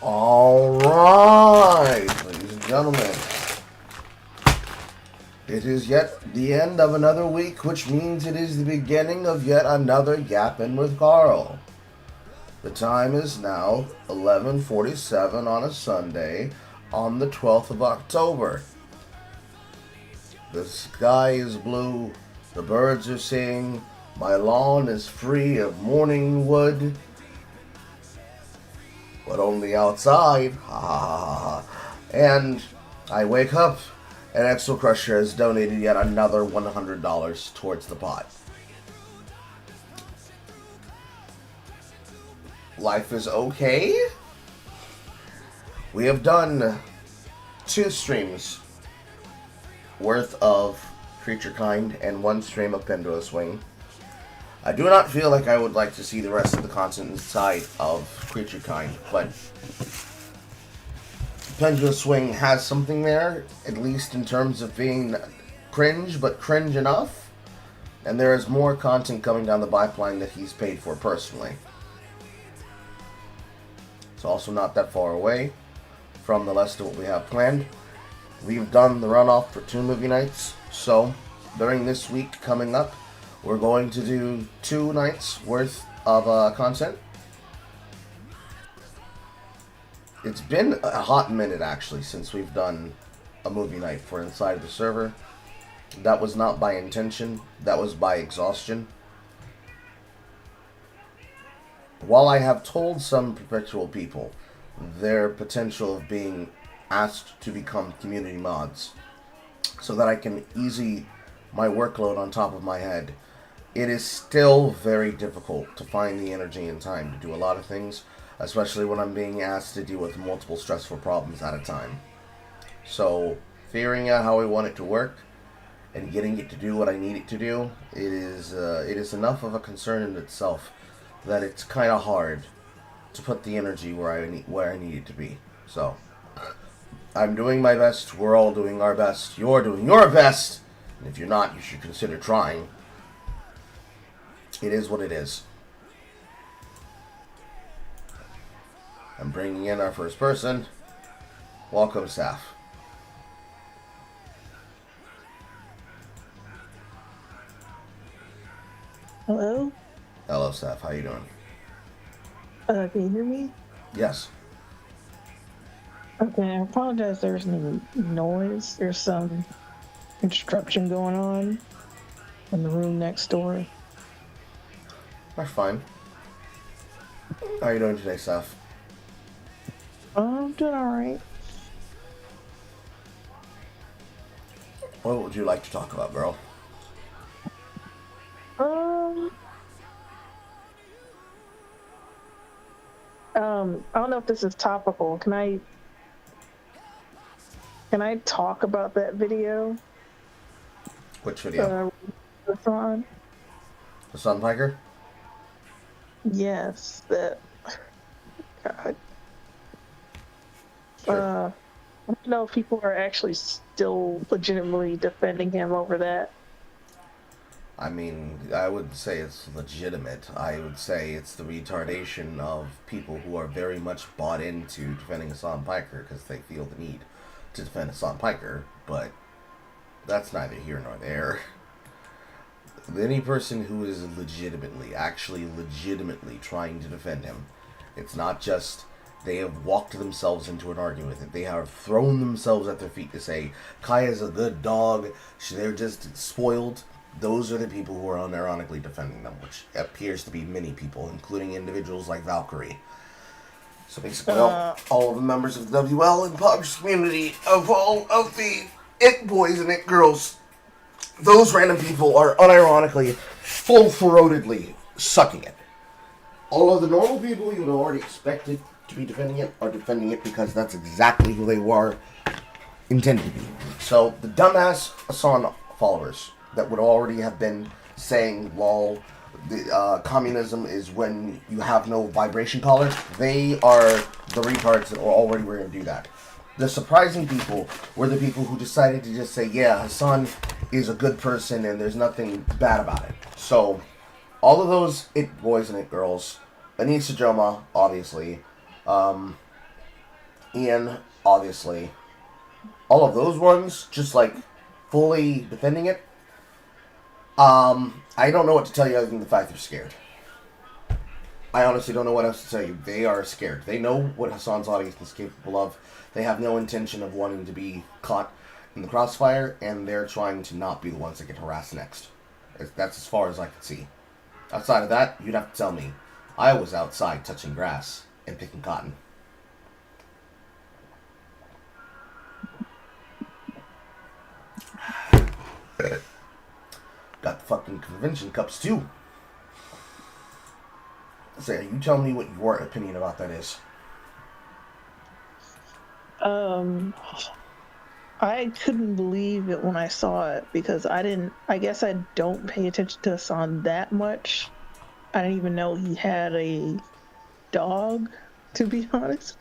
All right, ladies and gentlemen. It is yet the end of another week, which means it is the beginning of yet another Yap-In with Carl. The time is now 11:47 on a Sunday on the 12th of October. The sky is blue, the birds are singing, my lawn is free of morning wood, but only outside. Ha ha ha ha. And I wake up, and Exo Crusher has donated yet another $100 towards the pot. Life is okay. We have done 2 streams worth of Creature Kind and 1 stream of Pendulum Swing. I do not feel like I would like to see the rest of the content inside of Creature Kind, but Pendulum Swing has something there, at least in terms of being cringe, but cringe enough. And there is more content coming down the pipeline that he's paid for personally. It's also not that far away from the rest of what we have planned. We've done the runoff for 2 movie nights, so during this week coming up, we're going to do 2 nights worth of content. It's been a hot minute, actually, since we've done a movie night for Inside the Server. That was not by intention. That was by exhaustion. While I have told some perpetual people their potential of being asked to become community mods so that I can ease my workload on top of my head, it is still very difficult to find the energy and time to do a lot of things, especially when I'm being asked to deal with multiple stressful problems at a time. So, figuring out how I want it to work and getting it to do what I need it to do, it is enough of a concern in itself that it's kind of hard to put the energy where I need it to be. So, I'm doing my best. We're all doing our best. You're doing your best. And if you're not, you should consider trying. It is what it is. I'm bringing in our first person. Welcome, Saf. Hello? Hello, Saf. How you doing? Can you hear me? Yes. Okay, I apologize there's any noise. There's some construction going on in the room next door. That's fine. How are you doing today, Saf? I'm doing alright. What would you like to talk about, girl? I don't know if this is topical. Can I talk about that video? Which video? The Thrawn? The Sunpiker? Yes, that. God. Sure. I don't know if people are actually still legitimately defending him over that. I mean, I would say it's legitimate. I would say it's the retardation of people who are very much bought into defending Hassan Piker because they feel the need to defend Hassan Piker, but that's neither here nor there. Any person who is actually legitimately trying to defend him, it's not just they have walked themselves into an argument with it. They have thrown themselves at their feet to say, Kaya's a good dog, they're just spoiled. Those are the people who are unironically defending them, which appears to be many people, including individuals like Valkyrie. So basically, all of the members of the WL and PUBG community, of all of the It boys and It girls, those random people are unironically, full-throatedly sucking it. All of the normal people you would already expected to be defending it are defending it because that's exactly who they were intended to be. So the dumbass Hassan followers that would already have been saying, lol, communism is when you have no vibration collar, they are the retards that already were going to do that. The surprising people were the people who decided to just say, yeah, Hassan is a good person and there's nothing bad about it. So, all of those It boys and It girls, Anissa Joma, obviously, Ian, obviously. All of those ones, just like fully defending it. I don't know what to tell you other than the fact they're scared. I honestly don't know what else to tell you. They are scared. They know what Hassan's audience is capable of. They have no intention of wanting to be caught in the crossfire, and they're trying to not be the ones that get harassed next. That's as far as I can see. Outside of that, you'd have to tell me. I was outside touching grass and picking cotton. Got the fucking convention cups too. So you tell me what your opinion about that is. Um, I couldn't believe it when I saw it because I guess I don't pay attention to Hassan that much. I didn't even know he had a dog, to be honest.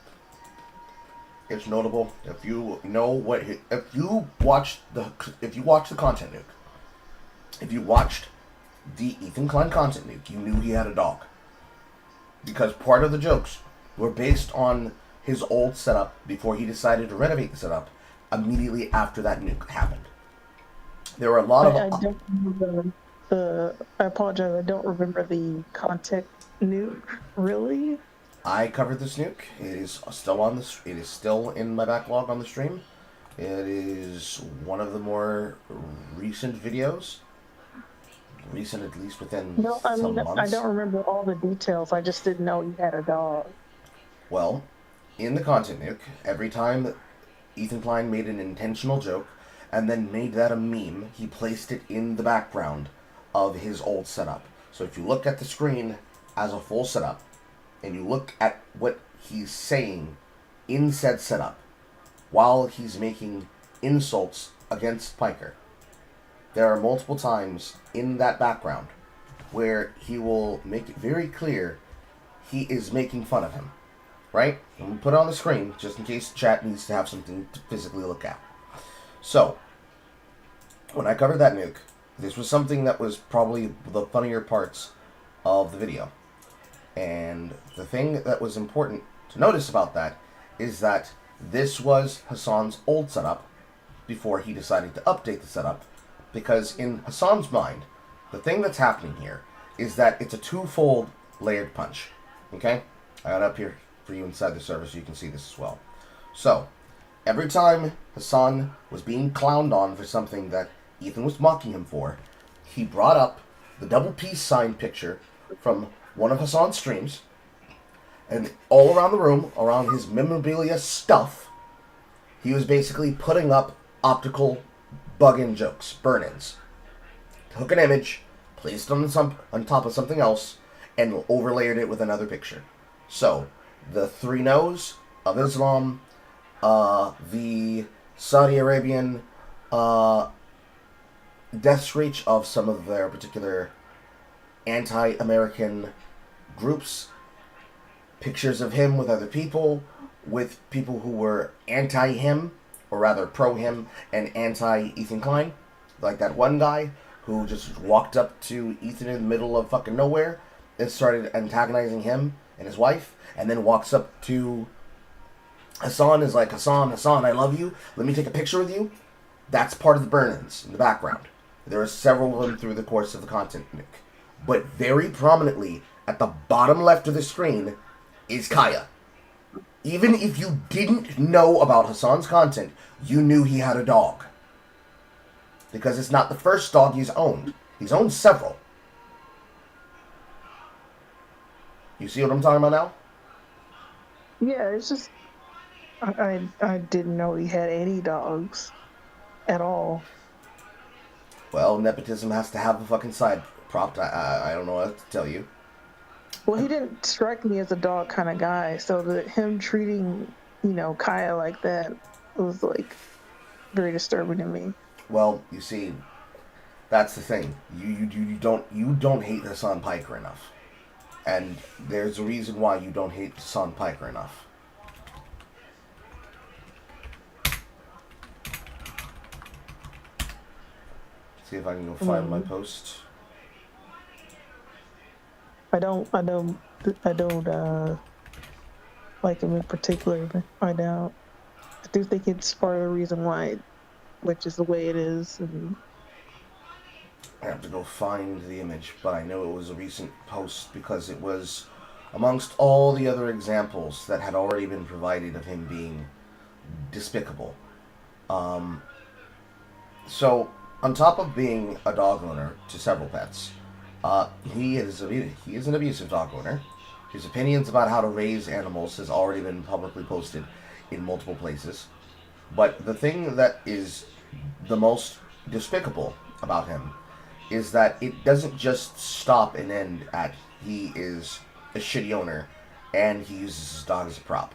It's notable if you know what if you watched the content nuke, if you watched the Ethan Klein content nuke, you knew he had a dog because part of the jokes were based on his old setup before he decided to renovate the setup immediately after that nuke happened. There were a lot I of don't remember I apologize, I don't remember the contact nuke, really. I covered this nuke. It is still on this. It is still in my backlog on the stream. It is one of the more recent videos. Recent, at least within No, I mean, some I months. don't remember all the details. I just didn't know he had a dog. Well, in the content nuke, every time Ethan Klein made an intentional joke and then made that a meme, he placed it in the background of his old setup. So if you look at the screen as a full setup, and you look at what he's saying in said setup while he's making insults against Piker, there are multiple times in that background where he will make it very clear he is making fun of him. Right? And we put it on the screen just in case chat needs to have something to physically look at. So, when I covered that nuke, this was something that was probably the funnier parts of the video. And the thing that was important to notice about that is that this was Hassan's old setup before he decided to update the setup. Because in Hassan's mind, the thing that's happening here is that it's a twofold layered punch. Okay? I got it up here for you inside the server so you can see this as well. So, every time Hassan was being clowned on for something that Ethan was mocking him for, he brought up the double peace sign picture from one of Hassan's streams, and all around the room, around his memorabilia stuff, he was basically putting up optical bug-in jokes, burn-ins. Took an image, placed it on top of something else, and overlaid it with another picture. So, the three no's of Islam, the Saudi Arabian death screech of some of their particular anti-American groups, pictures of him with other people, with people who were anti-him, or rather pro-him, and anti-Ethan Klein. Like that one guy who just walked up to Ethan in the middle of fucking nowhere and started antagonizing him and his wife, and then walks up to Hassan, is like, Hassan, I love you. Let me take a picture with you. That's part of the burn-ins in the background. There are several of them through the course of the content, Nick. But very prominently, at the bottom left of the screen, is Kaya. Even if you didn't know about Hassan's content, you knew he had a dog. Because it's not the first dog he's owned. He's owned several. You see what I'm talking about now? Yeah, it's just I didn't know he had any dogs at all. Well, nepotism has to have a fucking side prop. I don't know what to tell you. Well, he didn't strike me as a dog kind of guy, so that him treating, Kaya like that was like very disturbing to me. Well, you see, that's the thing. You don't hate Hassan Piker enough, and there's a reason why you don't hate Hassan Piker enough. See if I can go find my post. I don't like him in particular, but I doubt. I do think it's part of the reason why Twitch is the way it is. And I have to go find the image, but I know it was a recent post because it was amongst all the other examples that had already been provided of him being despicable. Um, so, on top of being a dog owner to several pets, he is an abusive dog owner. His opinions about how to raise animals has already been publicly posted in multiple places. But the thing that is the most despicable about him is that it doesn't just stop and end at he is a shitty owner and he uses his dog as a prop.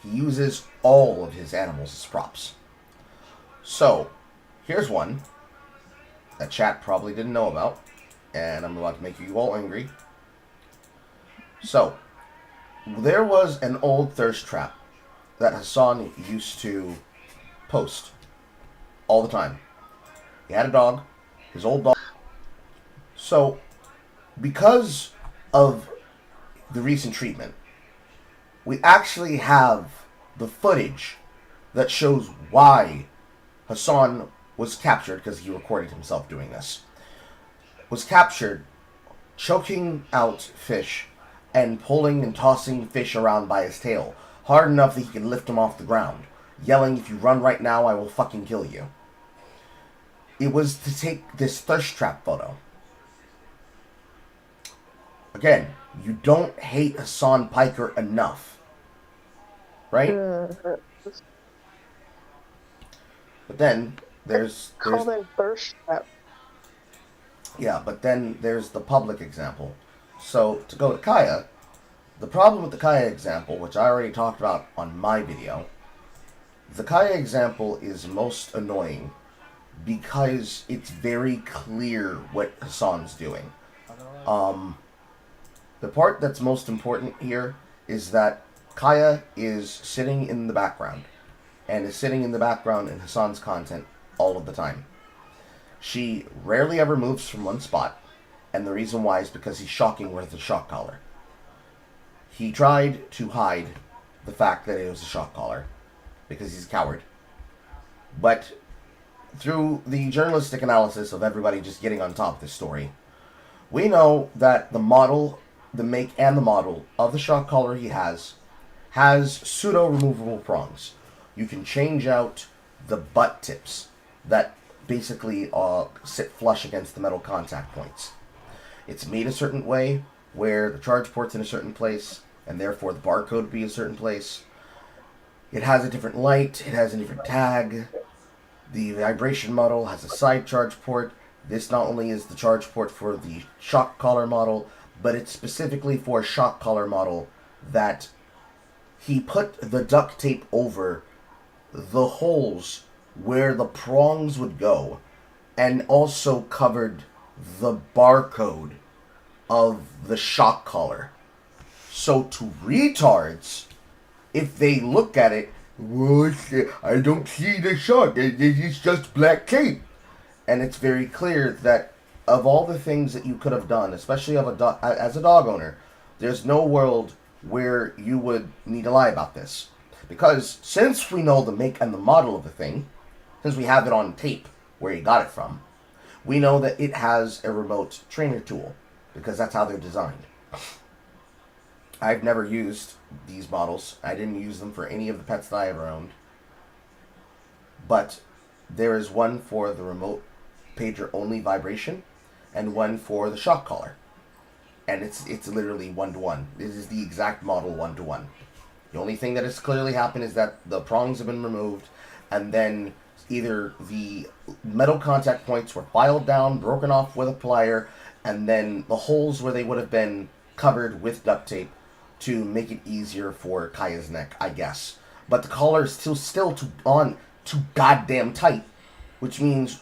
He uses all of his animals as props. So, here's one that chat probably didn't know about, and I'm about to make you all angry. So, there was an old thirst trap that Hassan used to post all the time. He had a dog, his old dog. So, because of the recent treatment, we actually have the footage that shows why Hassan was captured, because he recorded himself doing this, was captured choking out fish and pulling and tossing fish around by his tail, hard enough that he could lift him off the ground, yelling, "If you run right now, I will fucking kill you." It was to take this thirst trap photo. Again, you don't hate Hassan Piker enough, right? But then there's call that thirst trap. yeah, but then there's the public example. So to go to Kaya, the problem with the Kaya example, which I already talked about on my video, the Kaya example is most annoying because it's very clear what Hassan's doing. The part that's most important here is that Kaya is sitting in the background, and is sitting in the background in Hassan's content all of the time. She rarely ever moves from one spot, and the reason why is because he's shocking with a shock collar. He tried to hide the fact that it was a shock collar because he's a coward. But through the journalistic analysis of everybody just getting on top of this story, we know that the model, the make and the model of the shock collar he has pseudo-removable prongs. You can change out the butt tips that basically sit flush against the metal contact points. It's made a certain way where the charge port's in a certain place, and therefore the barcode would be a certain place. It has a different light, it has a different tag. The vibration model has a side charge port. This not only is the charge port for the shock collar model, but it's specifically for a shock collar model that he put the duct tape over the holes where the prongs would go, and also covered the barcode of the shock collar. So to retards, if they look at it, well, I don't see the shock, it's just black tape. And it's very clear that of all the things that you could have done, especially as a dog owner, there's no world where you would need to lie about this. Because since we know the make and the model of the thing, since we have it on tape where he got it from, we know that it has a remote trainer tool, because that's how they're designed. I've never used these models. I didn't use them for any of the pets that I ever owned. But there is one for the remote pager only vibration, and one for the shock collar. And it's literally 1-to-1. This is the exact model 1-to-1. The only thing that has clearly happened is that the prongs have been removed, and then either the metal contact points were filed down, broken off with a plier, and then the holes where they would have been covered with duct tape to make it easier for Kaya's neck, I guess. But the collar is still too goddamn tight, which means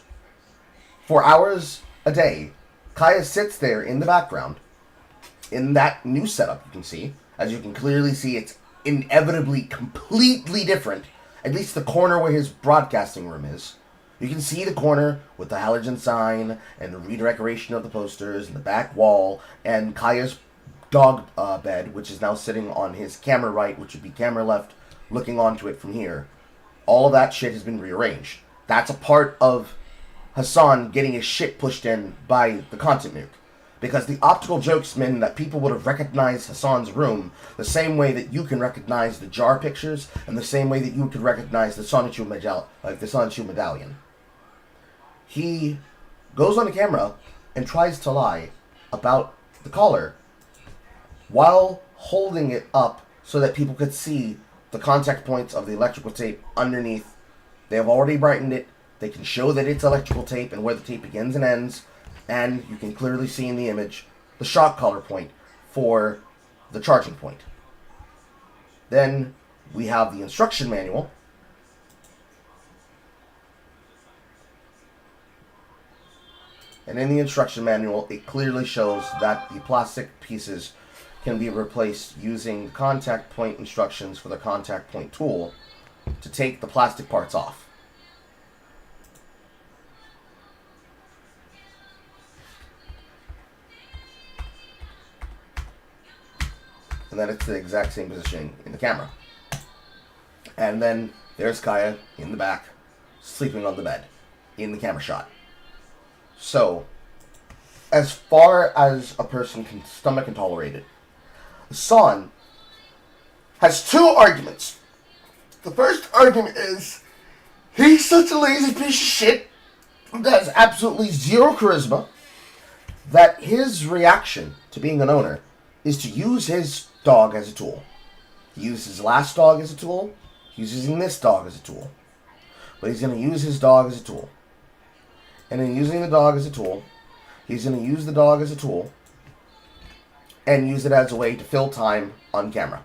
for hours a day, Kaya sits there in the background in that new setup. You can see, as you can clearly see, it's inevitably completely different. At least the corner where his broadcasting room is. You can see the corner with the halogen sign and the redecoration of the posters and the back wall and Kaya's dog bed, which is now sitting on his camera right, which would be camera left, looking onto it from here. All of that shit has been rearranged. That's a part of Hassan getting his shit pushed in by the content nuke. Because the optical jokes meant that people would have recognized Hassan's room the same way that you can recognize the jar pictures, and the same way that you could recognize the Sonichu medallion. He goes on the camera and tries to lie about the collar while holding it up so that people could see the contact points of the electrical tape underneath. They have already brightened it. They can show that it's electrical tape and where the tape begins and ends. And you can clearly see in the image the shock collar point for the charging point. Then we have the instruction manual. And in the instruction manual, it clearly shows that the plastic pieces can be replaced using contact point instructions for the contact point tool to take the plastic parts off. And then it's the exact same positioning in the camera. And then there's Kaya in the back, sleeping on the bed, in the camera shot. So, as far as a person can stomach and tolerate it, Hassan has two arguments. The first argument is, he's such a lazy piece of shit that has absolutely zero charisma, that his reaction to being an owner is to use his dog as a tool. He used his last dog as a tool. He's using this dog as a tool. But he's going to use his dog as a tool. And in using the dog as a tool, he's going to use the dog as a tool and use it as a way to fill time on camera.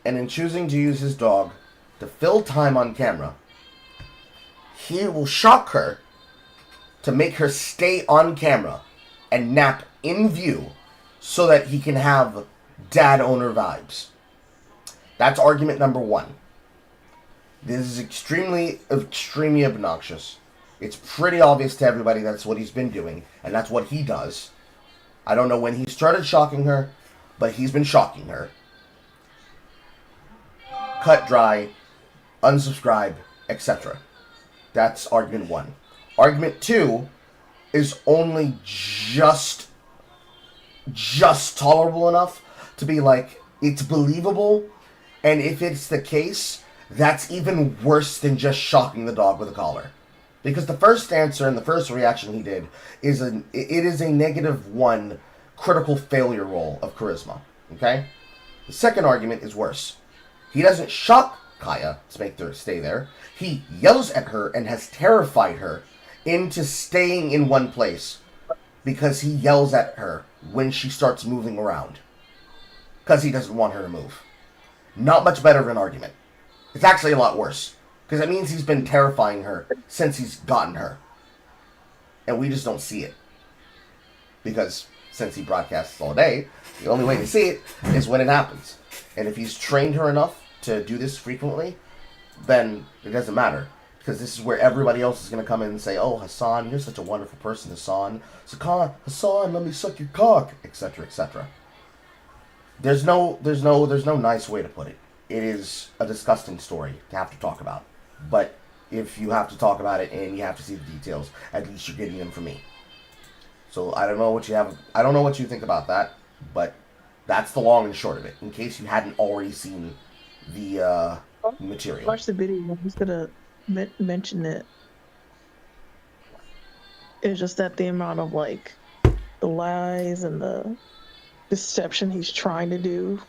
And in choosing to use his dog to fill time on camera, he will shock her to make her stay on camera and nap in view so that he can have dad owner vibes. That's argument number one. This is extremely obnoxious. It's pretty obvious to everybody that's what he's been doing, and that's what he does. I don't know when he started shocking her, but he's been shocking her. Cut dry, unsubscribe, etc. That's argument one. Argument two is only just tolerable enough to be like, it's believable, and if it's the case, that's even worse than just shocking the dog with a collar. Because the first answer and the first reaction he did is it is a -1 critical failure roll of charisma. Okay? The second argument is worse. He doesn't shock Kaya to make her stay there. He yells at her and has terrified her into staying in one place because he yells at her when she starts moving around. Because he doesn't want her to move. Not much better of an argument. It's actually a lot worse. Because it means he's been terrifying her since he's gotten her. And we just don't see it. Because since he broadcasts all day, the only way to see it is when it happens. And if he's trained her enough to do this frequently, then it doesn't matter. Because this is where everybody else is going to come in and say, oh, Hassan, you're such a wonderful person, Hassan. Hassan, let me suck your cock, etc., etc. There's no nice way to put it. It is a disgusting story to have to talk about. But if you have to talk about it and you have to see the details, at least you're getting them from me. So I don't know what you think about that, but that's the long and short of it. In case you hadn't already seen the material. Watch the video. I was gonna mention it. It's just that the amount of like the lies and the deception he's trying to do,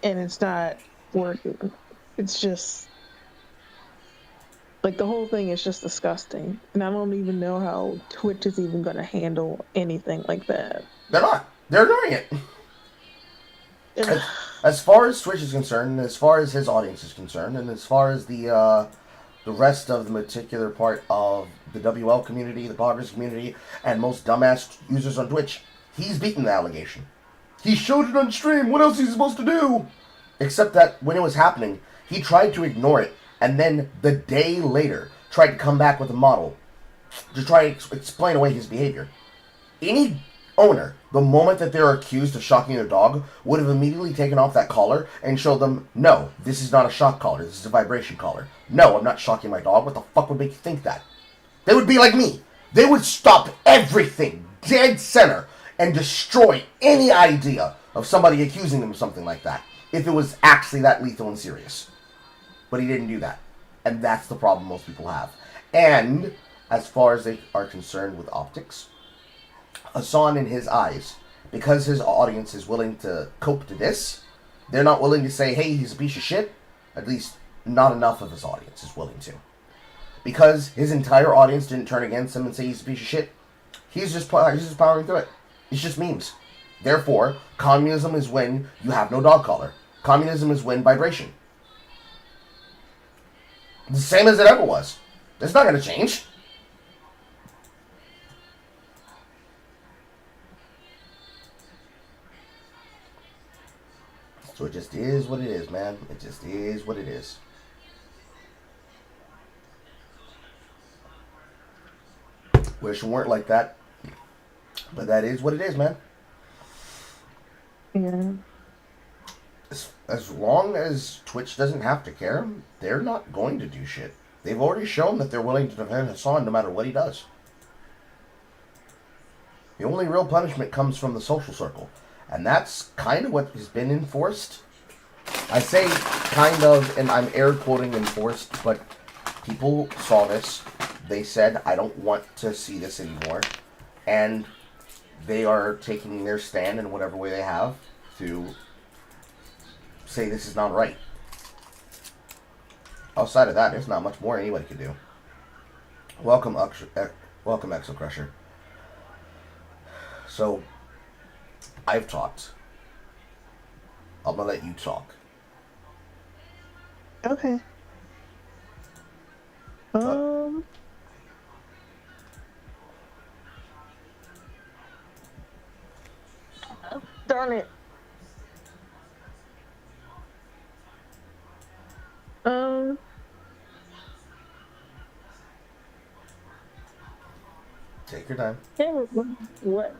and it's not working. It's just like the whole thing is just disgusting, and I don't even know how Twitch is even going to handle anything like that. They're not. They're doing it. As far as Twitch is concerned, as far as his audience is concerned, and as far as the rest of the particular part of the WL community, the bloggers community, and most dumbass users on Twitch, he's beaten the allegation. He showed it on stream. What else is he supposed to do? Except that when it was happening, he tried to ignore it, and then the day later tried to come back with a model to try to explain away his behavior. Any owner, the moment that they're accused of shocking their dog, would have immediately taken off that collar and showed them, no, this is not a shock collar, this is a vibration collar. No, I'm not shocking my dog. What the fuck would make you think that? They would be like me. They would stop everything dead center and destroy any idea of somebody accusing them of something like that if it was actually that lethal and serious. But he didn't do that. And that's the problem most people have. And as far as they are concerned with optics, Hassan in his eyes, because his audience is willing to cope to this, they're not willing to say, hey, he's a piece of shit. At least not enough of his audience is willing to. Because his entire audience didn't turn against him and say he's a piece of shit, he's just powering through it. It's just memes. Therefore, communism is when you have no dog collar. Communism is when vibration. The same as it ever was. It's not going to change. So it just is what it is, man. It just is what it is. Wish it weren't like that. But that is what it is, man. Yeah. As long as Twitch doesn't have to care, they're not going to do shit. They've already shown that they're willing to defend Hassan no matter what he does. The only real punishment comes from the social circle. And that's kind of what has been enforced. I say kind of, and I'm air quoting enforced, but people saw this. They said, I don't want to see this anymore. And they are taking their stand in whatever way they have to say this is not right. Outside of that, there's not much more anybody could do. Welcome, Exo Crusher. So, I've talked. I'm gonna let you talk. Okay. Darn it. Take your time. Can't remember what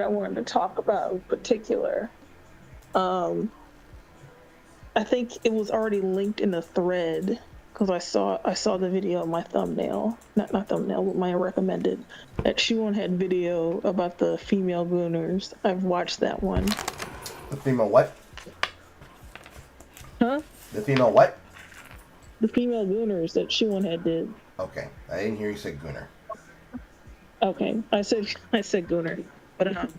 I wanted to talk about in particular. I think it was already linked in the thread because I saw the video of my thumbnail, not thumbnail, but my recommended. That Shuon had video about the female gooners. I've watched that one. The female what? Huh? The female what? The female gooners that Shuon had did. Okay, I didn't hear you say gooner. Okay, I said gooner, but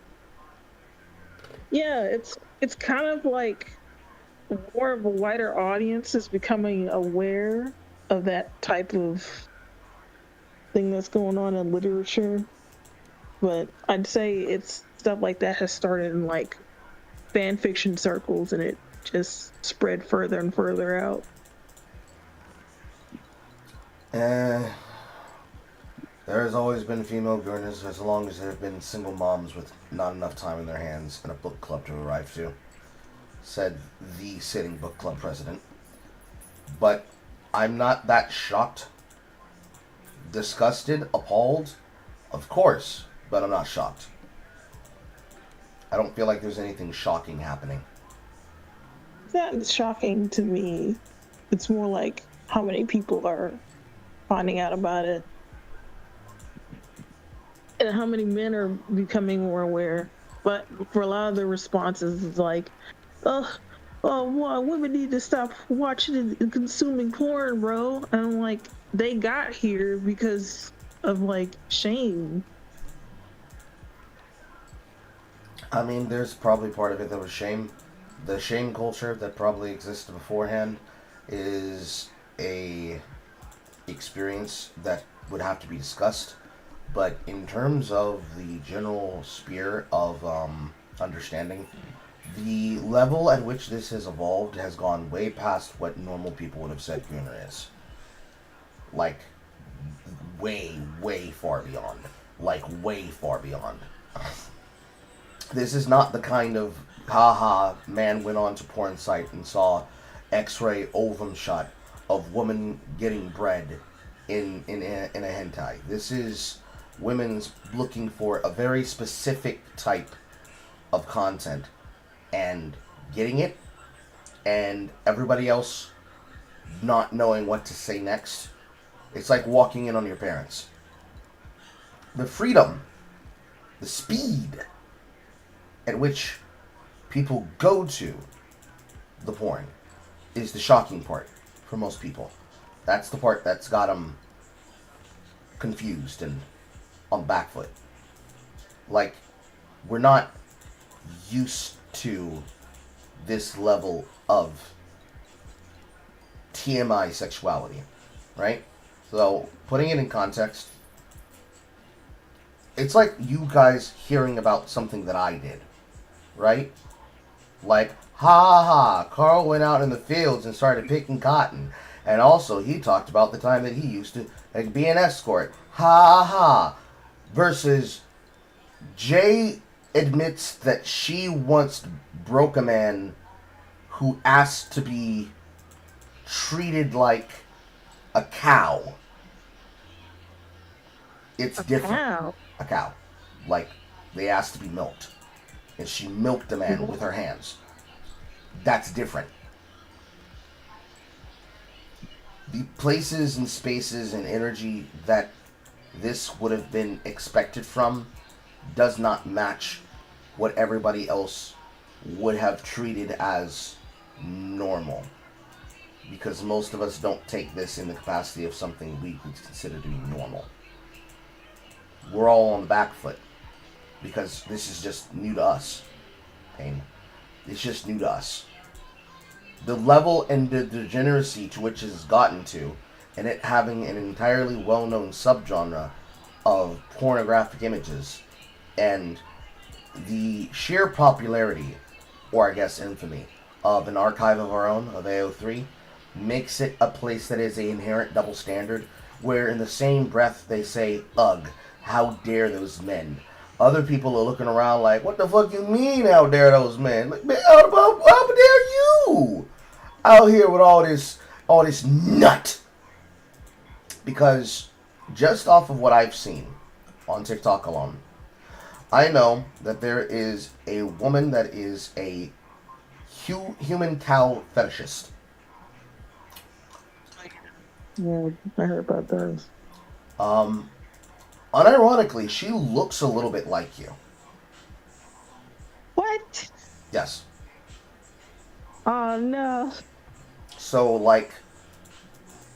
yeah, it's kind of like more of a wider audience is becoming aware of that type of thing that's going on in literature. But I'd say it's stuff like that has started in like fan fiction circles, and it just spread further and further out. There has always been female gooners as long as there have been single moms with not enough time in their hands and a book club to arrive to, said the sitting book club president. But I'm not that shocked. Disgusted, appalled, of course, but I'm not shocked. I don't feel like there's anything shocking happening. It's not shocking to me. It's more like how many people are finding out about it. And how many men are becoming more aware. But for a lot of the responses, it's like, well, women need to stop watching and consuming porn, bro. And I'm like, they got here because of like shame. I mean, there's probably part of it that was shame. The shame culture that probably existed beforehand is a experience that would have to be discussed. But in terms of the general sphere of understanding, the level at which this has evolved has gone way past what normal people would have said gooner is. Like, way, way far beyond. Like, way far beyond. This is not the kind of, haha, man went on to porn site and saw X-ray ovum shot of woman getting bread in a hentai. This is women's looking for a very specific type of content and getting it, and everybody else not knowing what to say next. It's like walking in on your parents. The freedom, the speed at which people go to the porn is the shocking part for most people. That's the part that's got them confused and on the back foot. Like, we're not used to this level of TMI sexuality, right? So, putting it in context, it's like you guys hearing about something that I did, right? Like, ha ha ha, Carl went out in the fields and started picking cotton. And also, he talked about the time that he used to like, be an escort. Ha ha ha. Versus, Jay admits that she once broke a man who asked to be treated like a cow. It's different. Wow. A cow. Like, they asked to be milked. And she milked the man with her hands. That's different. The places and spaces and energy that this would have been expected from does not match what everybody else would have treated as normal. Because most of us don't take this in the capacity of something we would consider to be normal. We're all on the back foot. Because this is just new to us. Pain. It's just new to us. The level and the degeneracy to which it has gotten to, and it having an entirely well-known subgenre of pornographic images, and the sheer popularity, or I guess infamy, of an archive of our own, of AO3, makes it a place that is an inherent double standard, where in the same breath they say, ugh, how dare those men. Other people are looking around like, what the fuck you mean, how dare those men? Like, man, how dare you? Out here with all this nut. Because just off of what I've seen on TikTok alone, I know that there is a woman that is a human cow fetishist. Yeah, I heard about those. Um, Unironically, she looks a little bit like you. What? Yes. Oh no. So, like,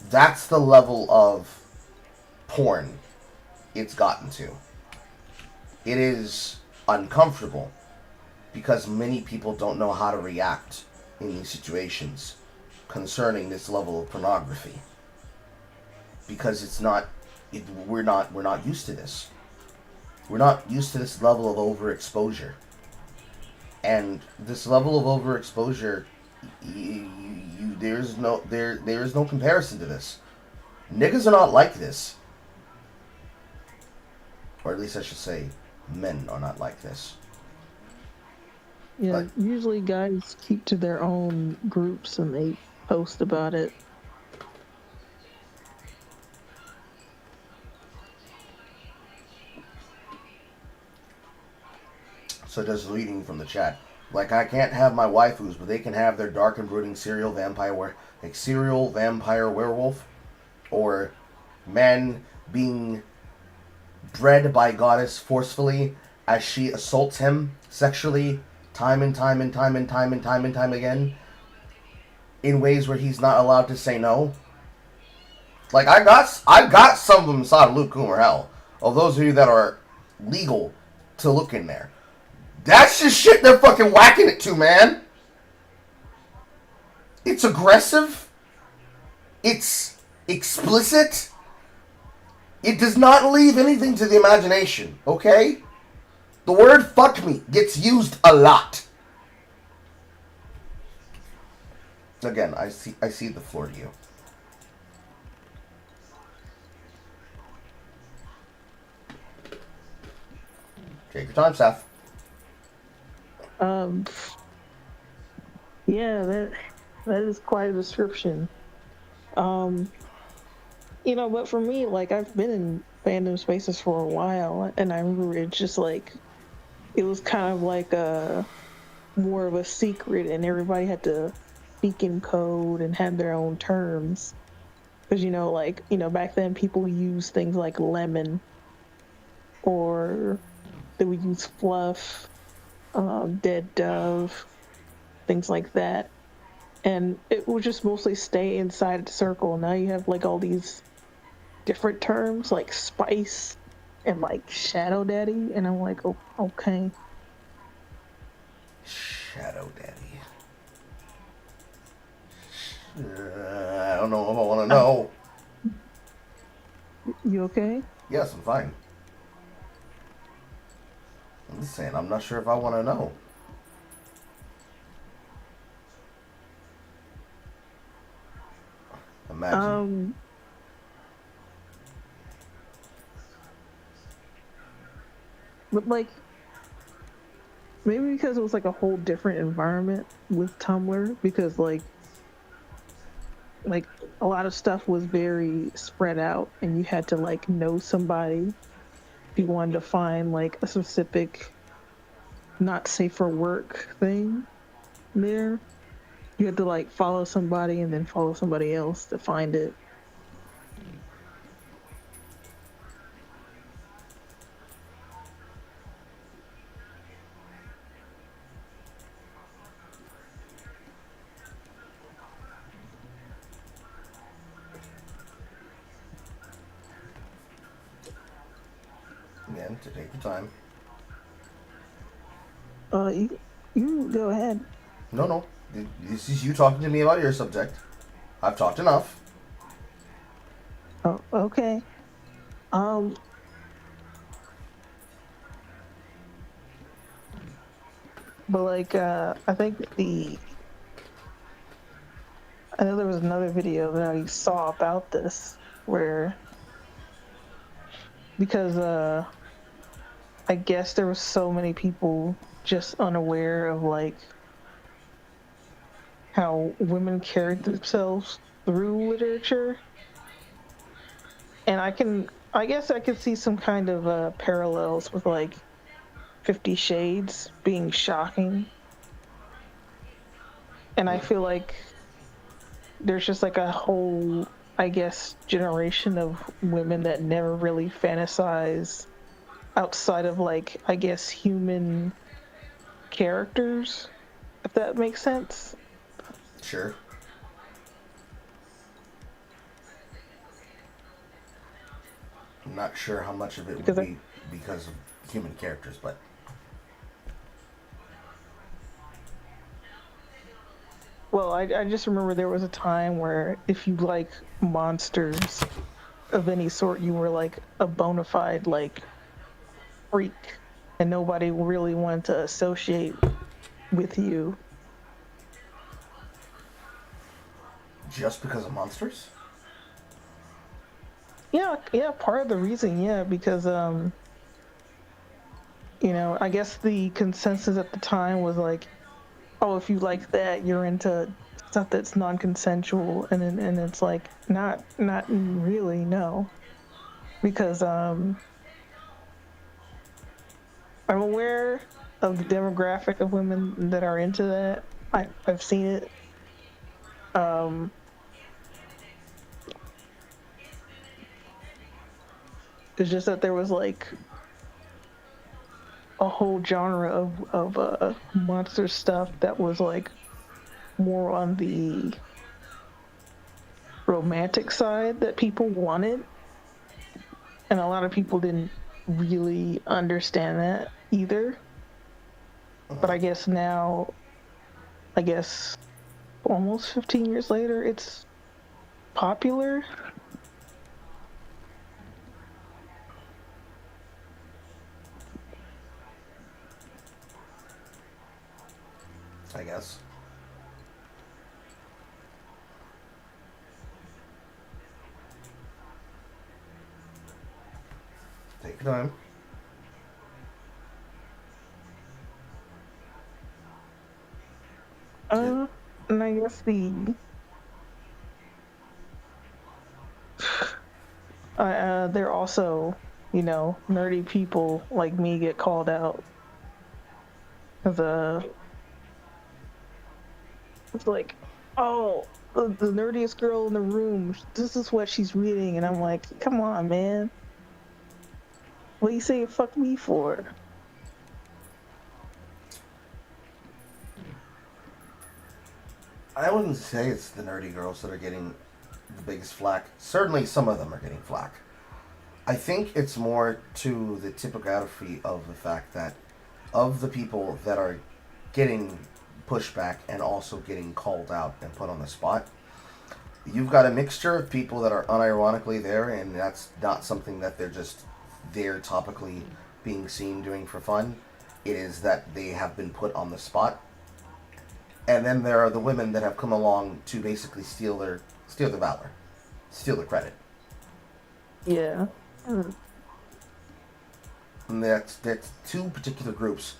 that's the level of porn it's gotten to. It is uncomfortable because many people don't know how to react in these situations concerning this level of pornography. Because we're not used to this. We're not used to this level of overexposure. And this level of overexposure, there is no comparison to this. Niggas are not like this, or at least I should say, men are not like this. Yeah, But usually guys keep to their own groups and they post about it. so does reading from the chat. Like I can't have my waifus, but they can have their dark and brooding serial vampire werewolf, or man being bred by goddess forcefully as she assaults him sexually time and time and time and time and time and time again in ways where he's not allowed to say no. Like I got some of them inside of Luke Coomer Hell. Of those of you that are legal to look in there. That's just shit they're fucking whacking it to, man. It's aggressive. It's explicit. It does not leave anything to the imagination, okay? The word fuck me gets used a lot. Again, I see the floor to you. Take your time, Seth. Um, yeah, that is quite a description. Um, but for me, like I've been in fandom spaces for a while, and I remember it just like it was kind of like a more of a secret, and everybody had to speak in code and have their own terms. Because like back then people used things like lemon, or they would use fluff, dead dove, things like that, and it would just mostly stay inside the circle. Now you have like all these different terms like spice and like shadow daddy, and I'm like, oh, okay. Shadow Daddy. I don't know if I want to Uh, know. you okay? Yes, I'm fine. I'm just saying, I'm not sure if I want to know. Imagine. Um, but like maybe because it was like a whole different environment with Tumblr, because like a lot of stuff was very spread out, and you had to like know somebody if you wanted to find like a specific not safe for work thing there. You had to like follow somebody and then follow somebody else to find it. Again, to take the time. You go ahead. No, no. This is you talking to me about your subject. I've talked enough. Oh, okay. Um, but like I think I know there was another video that I saw about this where, because I guess there was so many people just unaware of like how women carried themselves through literature. And I guess I could see some kind of parallels with like 50 Shades being shocking. And I feel like there's just like a whole, I guess, generation of women that never really fantasize outside of like, I guess, human characters, if that makes sense. Sure. I'm not sure how much of it would Because be because of human characters, but well, I just remember there was a time where if you like monsters of any sort, you were like a bona fide like freak, and nobody really wanted to associate with you. just because of monsters? Yeah, yeah, part of the reason, yeah, because I guess the consensus at the time was like, oh, if you like that, you're into stuff that's non-consensual, and it's like not really, no, because I'm aware of the demographic of women that are into that. I've seen it. Um, it's just that there was like a whole genre of monster stuff that was like more on the romantic side that people wanted, and a lot of people didn't really understand that either. But I guess now, I guess almost 15 years later, it's popular. I guess. Take your time. It, uh and I guess they're also, nerdy people like me get called out. Cause it's like, oh, the nerdiest girl in the room. This is what she's reading, and I'm like, come on, man. What you saying fuck me for? I wouldn't say it's the nerdy girls that are getting the biggest flack. Certainly, some of them are getting flack. I think it's more to the typography of the fact that of the people that are getting pushback and also getting called out and put on the spot, you've got a mixture of people that are unironically there, and that's not something that they're just there topically being seen doing for fun. It is that they have been put on the spot. And then there are the women that have come along to basically steal their valor, steal their credit. Yeah. Mm. And that's two particular groups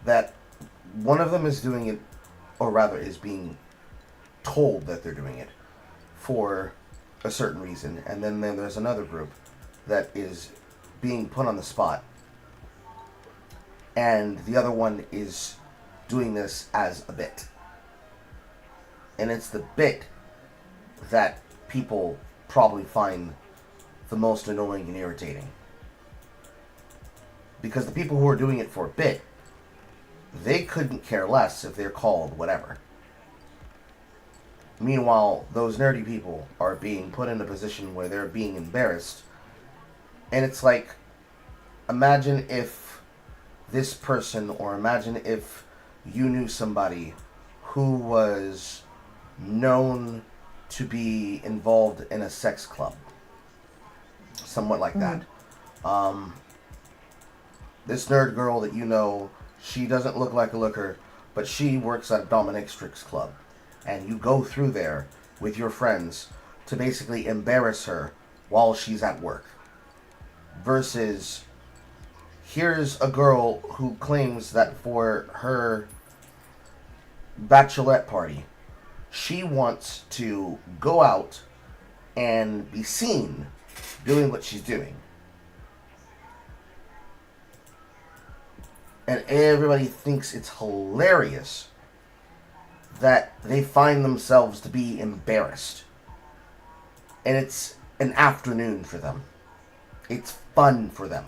that one of them is doing it, or rather is being told that they're doing it for a certain reason, and then there's another group that is being put on the spot, and the other one is doing this as a bit. And it's the bit that people probably find the most annoying and irritating. Because the people who are doing it for a bit, they couldn't care less if they're called whatever. Meanwhile, those nerdy people are being put in a position where they're being embarrassed. And it's like, imagine if this person, or imagine if you knew somebody who was known to be involved in a sex club. Somewhat like that. Mm. This nerd girl that you know, she doesn't look like a looker, but she works at a dominatrix club. And you go through there with your friends to basically embarrass her while she's at work. Versus, here's a girl who claims that for her bachelorette party, she wants to go out and be seen doing what she's doing. And everybody thinks it's hilarious that they find themselves to be embarrassed. And it's an afternoon for them. It's fun for them.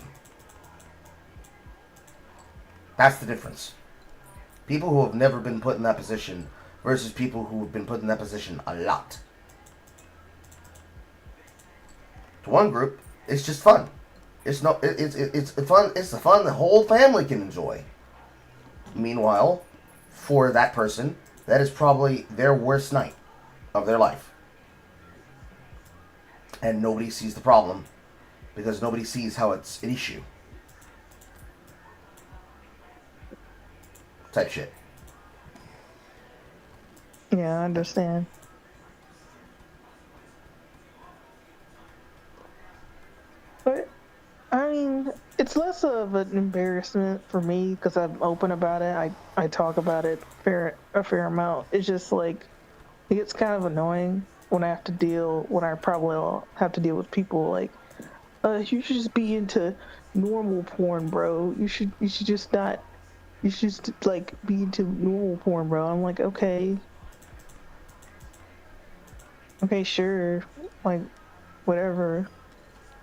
That's the difference. People who have never been put in that position versus people who have been put in that position a lot. To one group, it's just fun. It's fun. It's the fun the whole family can enjoy. Meanwhile, for that person, that is probably their worst night of their life, and nobody sees the problem because nobody sees how it's an issue. Type shit. Yeah, I understand. But I mean, it's less of an embarrassment for me because I'm open about it. I talk about it a fair amount. It's just like it gets kind of annoying when I probably will have to deal with people like, you should just be into normal porn, bro. You should just not. You should just like be into normal porn, bro. I'm like, okay, okay, sure, like whatever.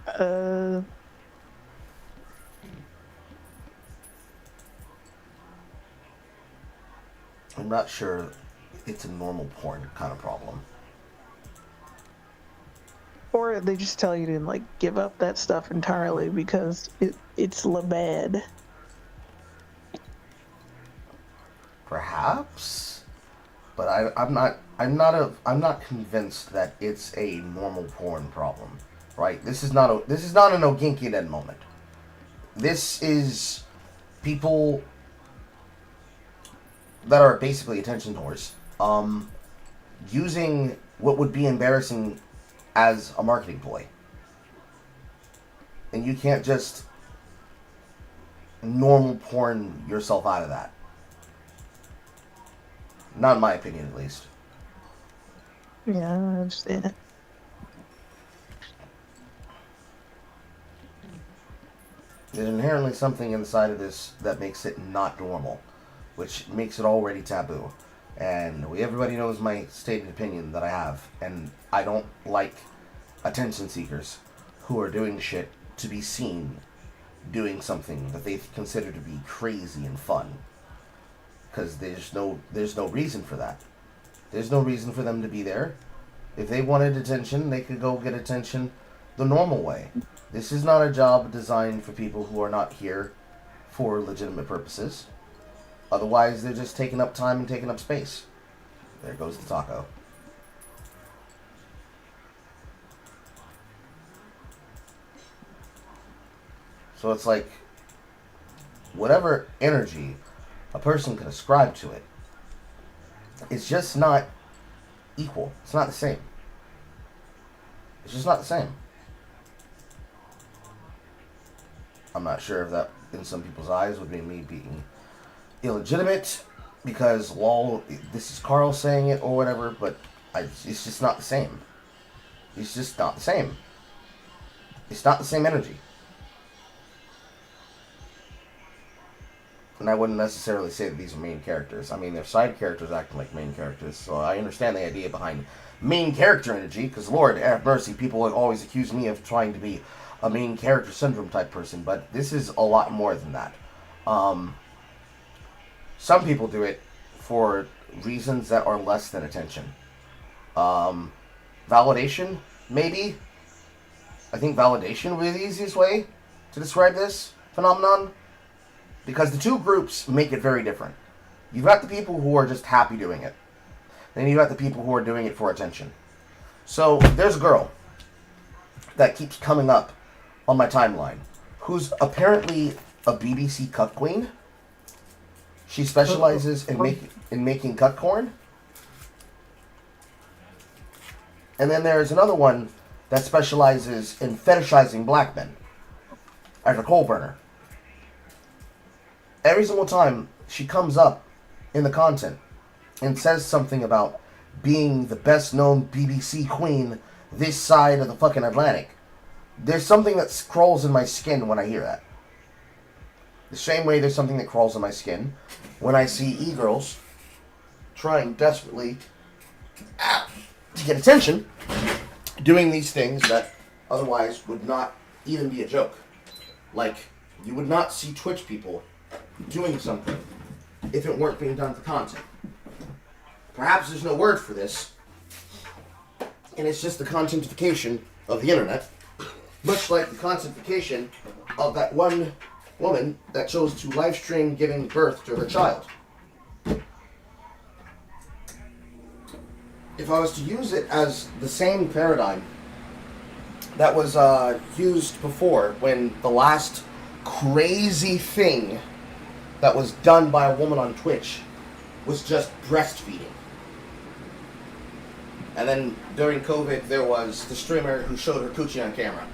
Uh, I'm not sure it's a normal porn kind of problem. or they just tell you to like give up that stuff entirely because it's la bad. Perhaps, but I'm not convinced that it's a normal porn problem. Right? This is not an Oginkian moment. This is people that are basically attention whores, using what would be embarrassing as a marketing ploy, and you can't just normal porn yourself out of that. Not in my opinion, at least. Yeah, I understand. There's inherently something inside of this that makes it not normal, which makes it already taboo. And everybody knows my stated opinion that I have, and I don't like attention seekers who are doing shit to be seen doing something that they consider to be crazy and fun. Because there's no reason for that. There's no reason for them to be there. If they wanted attention, they could go get attention the normal way. This is not a job designed for people who are not here for legitimate purposes. Otherwise, they're just taking up time and taking up space. There goes the taco. So it's like, whatever energy a person can ascribe to it, it's just not equal. It's not the same. It's just not the same. I'm not sure if that, in some people's eyes, would be me being illegitimate because, lol, this is Carl saying it or whatever, but it's just not the same. It's just not the same. It's not the same energy. And I wouldn't necessarily say that these are main characters. I mean, they're side characters acting like main characters, so I understand the idea behind main character energy, because Lord have mercy, people always accuse me of trying to be a main character syndrome type person, but this is a lot more than that. Some people do it for reasons that are less than attention. Validation, maybe? I think validation would be the easiest way to describe this phenomenon. Because the two groups make it very different. You've got the people who are just happy doing it. Then you've got the people who are doing it for attention. So there's a girl that keeps coming up on my timeline who's apparently a BBC cut queen. She specializes in making cut corn. And then there's another one that specializes in fetishizing black men as a coal burner. Every single time she comes up in the content and says something about being the best known BBC queen this side of the fucking Atlantic, there's something that crawls in my skin when I hear that. The same way there's something that crawls in my skin when I see e-girls trying desperately to get attention, doing these things that otherwise would not even be a joke. Like, you would not see Twitch people doing something if it weren't being done for content. Perhaps there's no word for this, and it's just the contentification of the internet, much like the contentification of that one woman that chose to live stream giving birth to her child. If I was to use it as the same paradigm that was used before when the last crazy thing that was done by a woman on Twitch was just breastfeeding. And then during COVID, there was the streamer who showed her coochie on camera.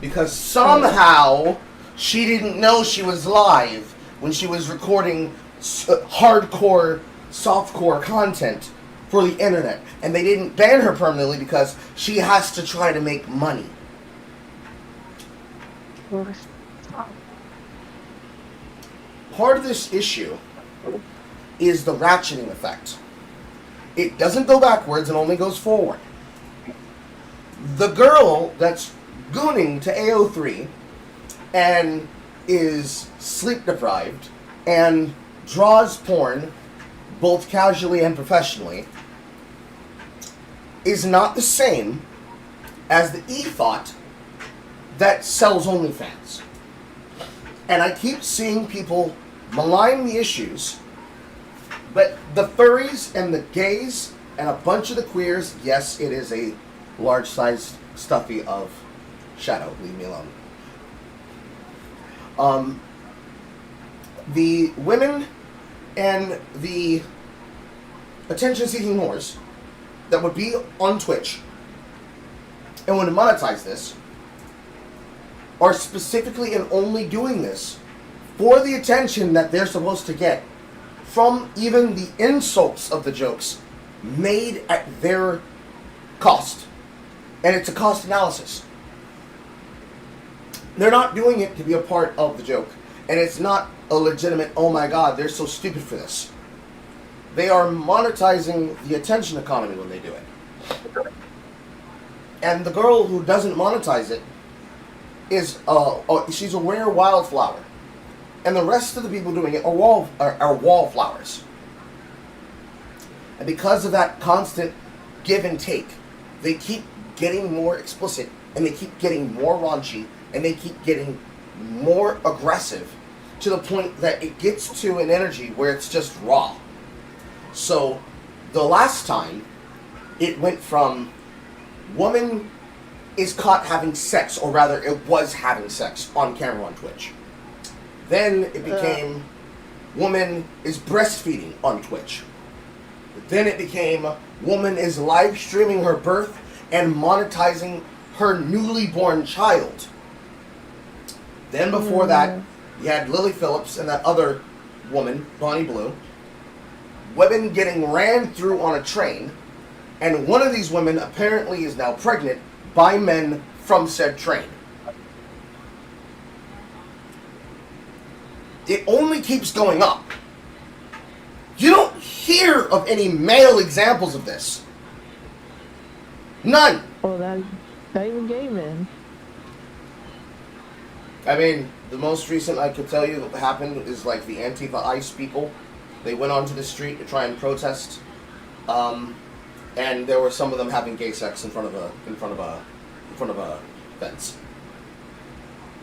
Because somehow she didn't know she was live when she was recording hardcore, softcore content for the internet. And they didn't ban her permanently because she has to try to make money. Part of this issue is the ratcheting effect. It doesn't go backwards, it only goes forward. The girl that's gooning to AO3 and is sleep deprived and draws porn, both casually and professionally, is not the same as the e-thought that sells OnlyFans. And I keep seeing people malign the issues, but the furries and the gays and a bunch of the queers, yes, it is a large-sized stuffy of Shadow. Leave me alone. The women and the attention-seeking whores that would be on Twitch and would monetize this are specifically and only doing this for the attention that they're supposed to get from even the insults of the jokes made at their cost. And it's a cost analysis. They're not doing it to be a part of the joke. And it's not a legitimate, oh my god, they're so stupid for this. They are monetizing the attention economy when they do it. And the girl who doesn't monetize it is, she's a rare wildflower. And the rest of the people doing it are wallflowers. And because of that constant give and take, they keep getting more explicit, and they keep getting more raunchy, and they keep getting more aggressive, to the point that it gets to an energy where it's just raw. So the last time, it went from woman is caught having sex, or rather it was having sex on camera on Twitch. Then it became woman is breastfeeding on Twitch. Then it became woman is live streaming her birth and monetizing her newly born child. Then before that, you had Lily Phillips and that other woman, Bonnie Blue. Women getting ran through on a train, and one of these women apparently is now pregnant by men from said train. It only keeps going up. You don't hear of any male examples of this. None. Well, not even gay men. I mean, the most recent I could tell you that happened is like the Antifa ICE people. They went onto the street to try and protest, and there were some of them having gay sex in front of a fence.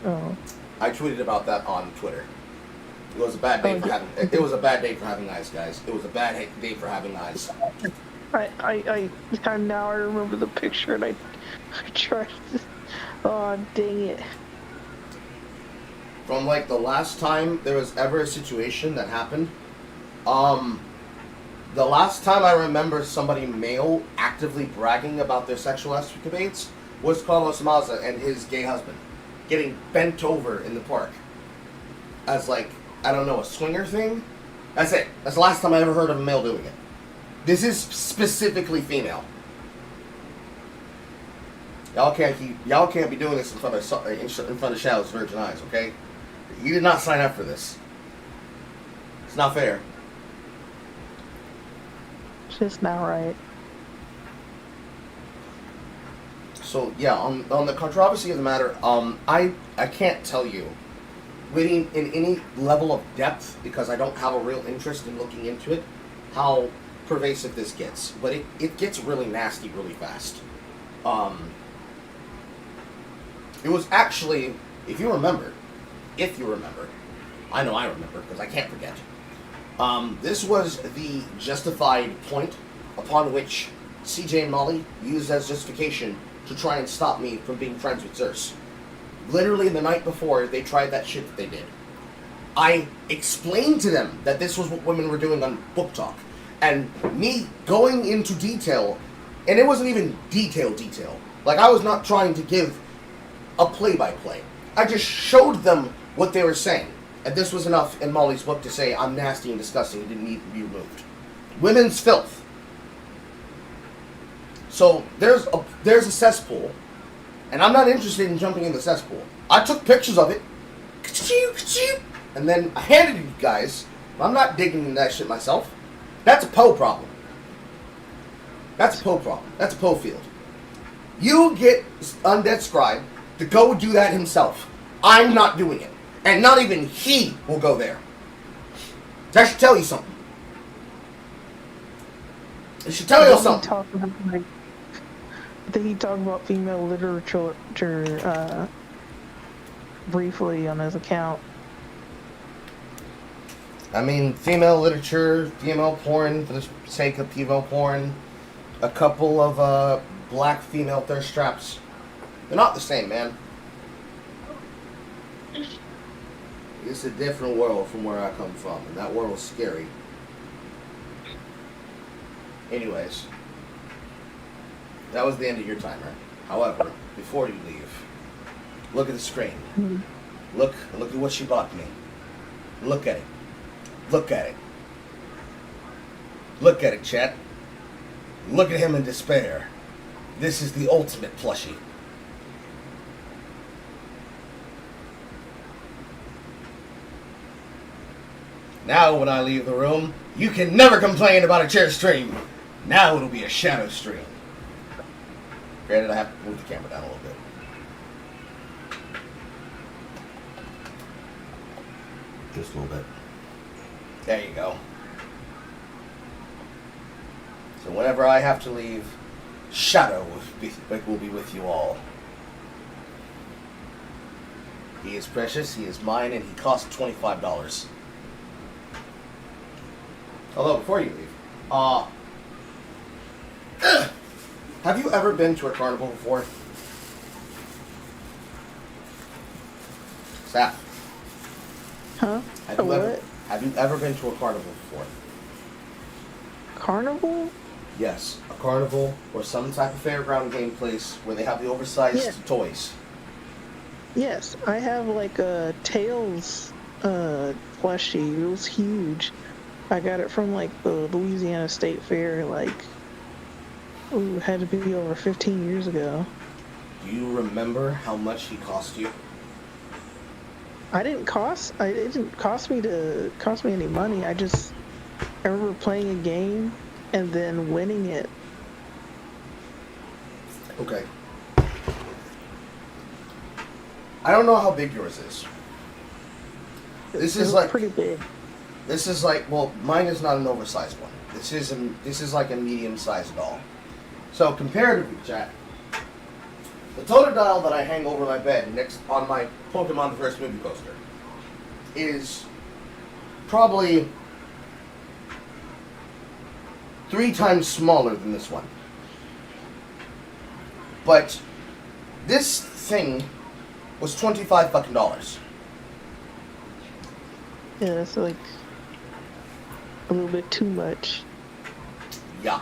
Oh. I tweeted about that on Twitter. It was a bad day for having. It was a bad day for having eyes, guys. It was a bad day for having eyes. I now I remember the picture, and I tried to. Oh, dang it. From like the last time there was ever a situation that happened, the last time I remember somebody male actively bragging about their sexual escapades was Carlos Maza and his gay husband getting bent over in the park as like, I don't know, a swinger thing. That's it. That's the last time I ever heard of a male doing it. This is specifically female. Y'all can't be doing this in front of Shadow's virgin eyes, okay? You did not sign up for this. It's not fair. It's just not right. So yeah, on the controversy of the matter, I can't tell you in any level of depth, because I don't have a real interest in looking into it, how pervasive this gets. But it gets really nasty really fast. It was actually, if you remember, I know I remember because I can't forget. This was the justified point upon which CJ and Molly used as justification to try and stop me from being friends with Zeus. Literally the night before they tried that shit that they did, I explained to them that this was what women were doing on Book Talk, and me going into detail, and it wasn't even detail. Like, I was not trying to give a play-by-play. I just showed them what they were saying. And this was enough in Molly's book to say, I'm nasty and disgusting, it didn't need to be removed. Women's filth. So, there's a cesspool, and I'm not interested in jumping in the cesspool. I took pictures of it, and then I handed it to you guys. I'm not digging in that shit myself. That's a Poe problem. That's a Poe problem. That's a Poe field. You get Undead Scribe to go do that himself. I'm not doing it. And not even he will go there. That should tell you something. It should tell you something. I think he talked about female literature briefly on his account. I mean, female literature, female porn for the sake of female porn, a couple of black female thirst traps. They're not the same, man. It's a different world from where I come from, and that world's scary. Anyways, that was the end of your timer. However, before you leave, look at the screen. Mm-hmm. Look at what she bought me. Look at it. Look at it. Look at it, chat. Look at him in despair. This is the ultimate plushie. Now, when I leave the room, you can never complain about a chair stream. Now it'll be a shadow stream. Granted, I have to move the camera down a little bit. Just a little bit. There you go. So whenever I have to leave, Shadow will be with you all. He is precious, he is mine, and he costs $25. Although, before you leave, have you ever been to a carnival before? Saf? Huh? Have you ever been to a carnival before? Carnival? Yes, a carnival or some type of fairground game place where they have the oversized toys. Yes, I have like a Tails plushie. It was huge. I got it from like the Louisiana State Fair, like, ooh, it had to be over 15 years ago. Do you remember how much he cost you? It didn't cost me any money. I remember playing a game and then winning it. Okay. I don't know how big yours is. This is like pretty big. This is like, well, mine is not an oversized one. This is like a medium-sized doll. So comparatively, chat, the Totodile that I hang over my bed next on my Pokemon the First movie poster is probably 3 times smaller than this one. But this thing was $25 fucking dollars. Yeah, that's like a little bit too much. Yeah.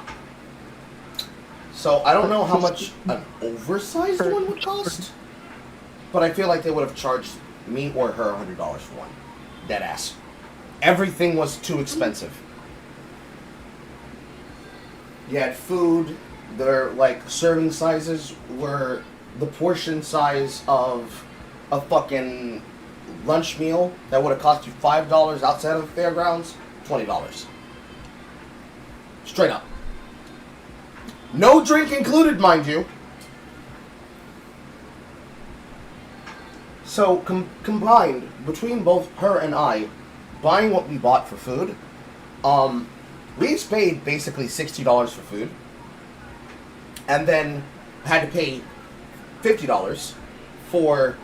So I don't know how much an oversized one would cost, but I feel like they would have charged me or her $100 for one. Deadass. Everything was too expensive. You had food. Their like serving sizes were the portion size of a fucking lunch meal that would have cost you $5 outside of the fairgrounds. $20. Straight up. No drink included, mind you. So, combined, between both her and I, buying what we bought for food, we each paid basically $60 for food, and then had to pay $50 for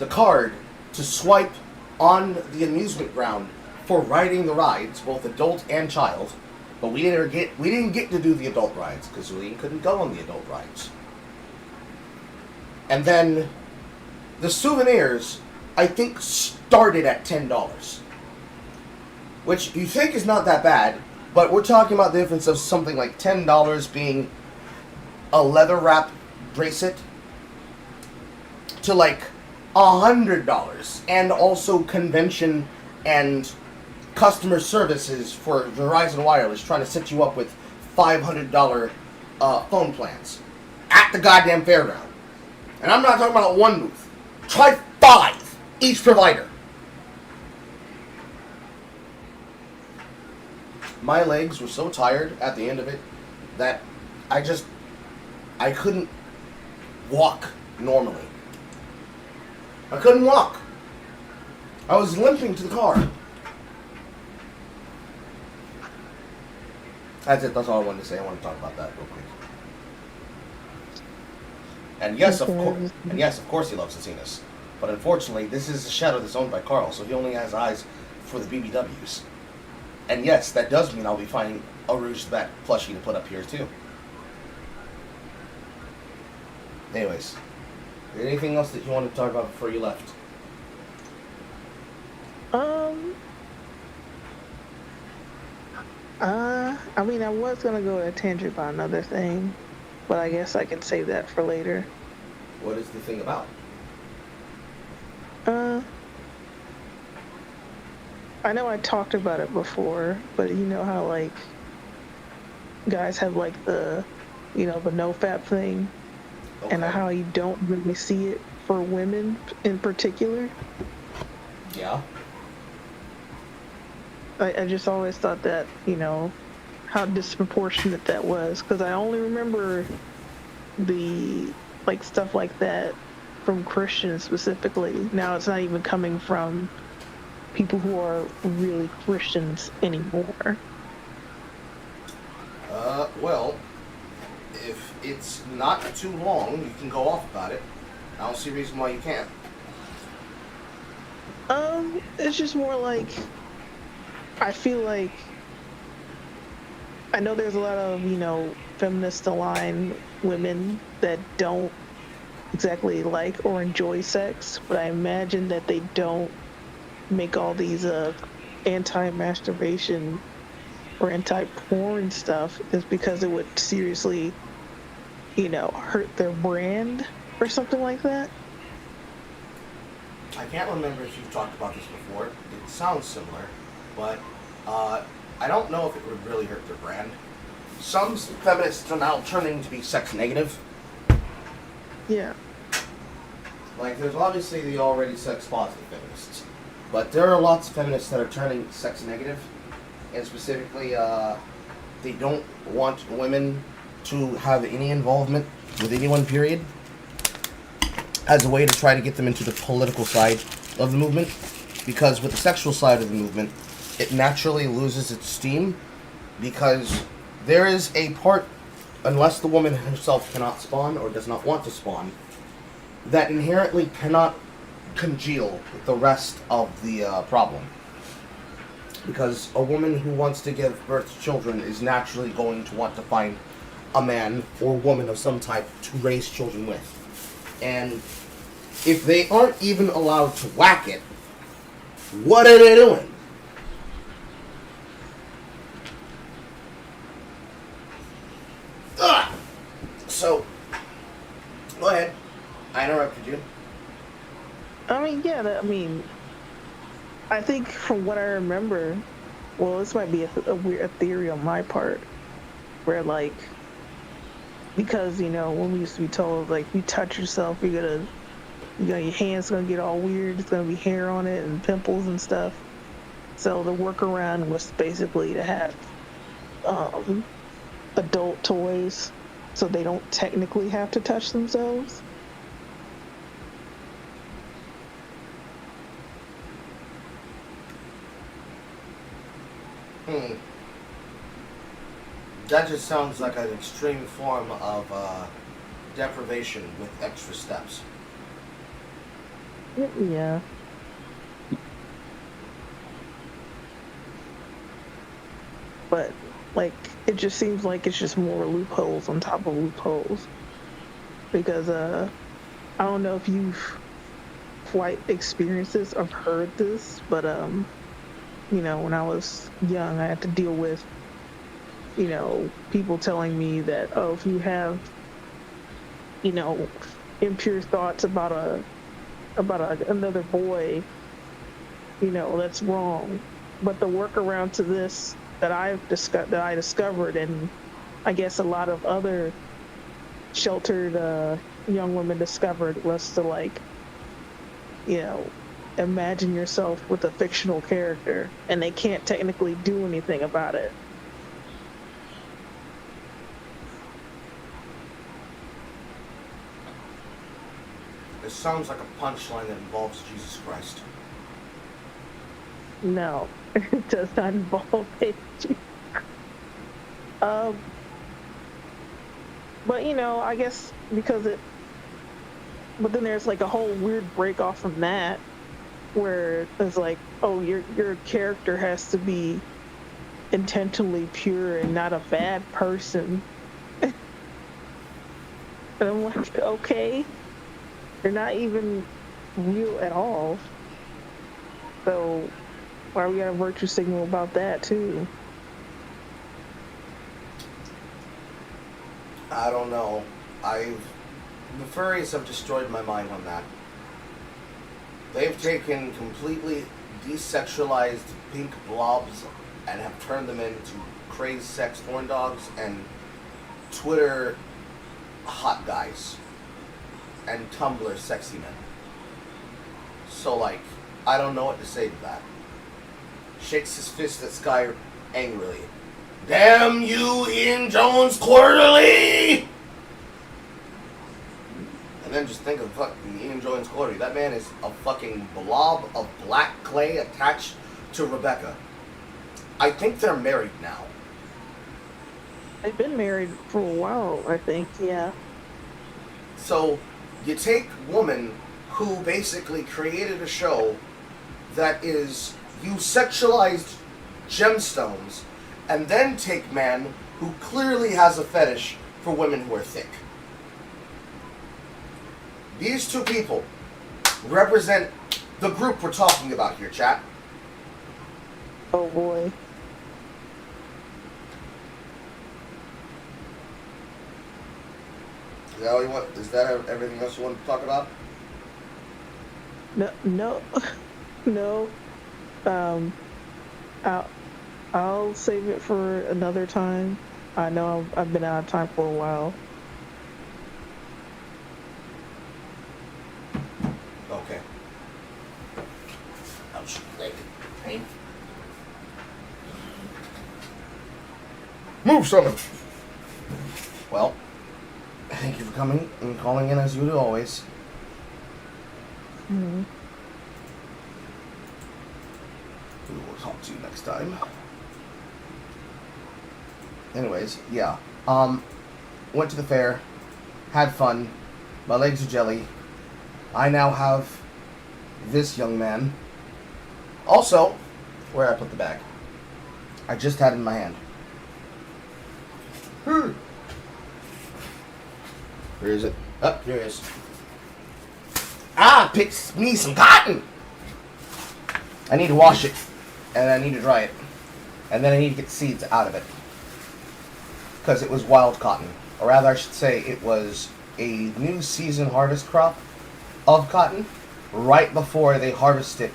the card to swipe on the amusement ground for riding the rides, both adult and child. But we didn't get to do the adult rides because we couldn't go on the adult rides. And then the souvenirs, I think, started at $10, which you think is not that bad, but we're talking about the difference of something like $10 being a leather wrap bracelet to like $100, and also convention and customer services for Verizon Wireless trying to set you up with $500 phone plans at the goddamn fairground. And I'm not talking about one booth. Try 5 each provider. My legs were so tired at the end of it that I couldn't walk normally. I couldn't walk. I was limping to the car. That's it. That's all I wanted to say. I want to talk about that real quick. And yes, of course, he loves to see this. But unfortunately, this is a shadow that's owned by Carl, so he only has eyes for the BBWs. And yes, that does mean I'll be finding a Rouge Bat plushie to put up here too. Anyways, is there anything else that you wanted to talk about before you left? I mean, I was gonna go to a tangent about another thing, but I guess I can save that for later. What is the thing about? I know I talked about it before, but you know how like guys have like the no-fap thing, okay, and how you don't really see it for women in particular. Yeah. I just always thought that, how disproportionate that was, because I only remember the like stuff like that from Christians specifically. Now it's not even coming from people who are really Christians anymore. Well, if it's not too long, you can go off about it. I don't see a reason why you can't. It's just more like I feel like I know there's a lot of, feminist aligned women that don't exactly like or enjoy sex, but I imagine that they don't make all these anti-masturbation or anti-porn stuff is because it would seriously, hurt their brand or something like that. I can't remember if you've talked about this before. It sounds similar, but uh, I don't know if it would really hurt their brand. Some feminists are now turning to be sex negative. Yeah. Like, there's obviously the already sex positive feminists, but there are lots of feminists that are turning sex negative, and specifically, they don't want women to have any involvement with anyone, period, as a way to try to get them into the political side of the movement, because with the sexual side of the movement, it naturally loses its steam, because there is a part, unless the woman herself cannot spawn or does not want to spawn, that inherently cannot congeal with the rest of the problem. Because a woman who wants to give birth to children is naturally going to want to find a man or woman of some type to raise children with. And if they aren't even allowed to whack it, what are they doing? Ugh! So, go ahead. I interrupted you. I think from what I remember, well, this might be a weird theory on my part, where like, because when we used to be told like, you touch yourself, your hands gonna get all weird. It's gonna be hair on it and pimples and stuff. So the workaround was basically to have um, adult toys, so they don't technically have to touch themselves. Hmm. That just sounds like an extreme form of deprivation with extra steps. Yeah, but like it just seems like it's just more loopholes on top of loopholes, because I don't know if you've quite experienced this or heard this, but when I was young, I had to deal with people telling me that, oh, if you have you know impure thoughts about another boy, that's wrong. But the workaround to this that I discovered, and I guess a lot of other sheltered young women discovered, was to like, you know, imagine yourself with a fictional character, and they can't technically do anything about it. It sounds like a punchline that involves Jesus Christ. No, it does not involve it. Um, but I guess because it. But then there's like a whole weird break off from that, where it's like, oh, your character has to be intentionally pure and not a bad person. And I'm like, okay, they're not even real at all. So why we got a virtue signal about that too? I don't know. The furries have destroyed my mind on that. They've taken completely desexualized pink blobs and have turned them into crazed sex horn dogs and Twitter hot guys and Tumblr sexy men. So, like, I don't know what to say to that. shakes his fist at Sky angrily. Damn you, Ian Jones Quarterly! And then just think of fucking Ian Jones Quarterly. That man is a fucking blob of black clay attached to Rebecca. I think they're married now. They've been married for a while, I think, yeah. So, you take woman who basically created a show that is, you sexualized gemstones, and then take man who clearly has a fetish for women who are thick. These two people represent the group we're talking about here, chat. Oh boy. Is that all you want? Is that everything else you want to talk about? No, no. Um, I'll save it for another time. I know I've been out of time for a while. Okay. Ouch. Leg. Pain. Move, son. Well, thank you for coming and calling in as you do always. Mm-hmm. We will talk to you next time. Anyways, yeah. Went to the fair, had fun. My legs are jelly. I now have this young man. Also, where I put the bag. I just had it in my hand. Where is it? Oh, here it is. Picked me some cotton. I need to wash it, and I need to dry it, and then I need to get the seeds out of it, because it was wild cotton, or rather I should say it was a new season harvest crop of cotton right before they harvest it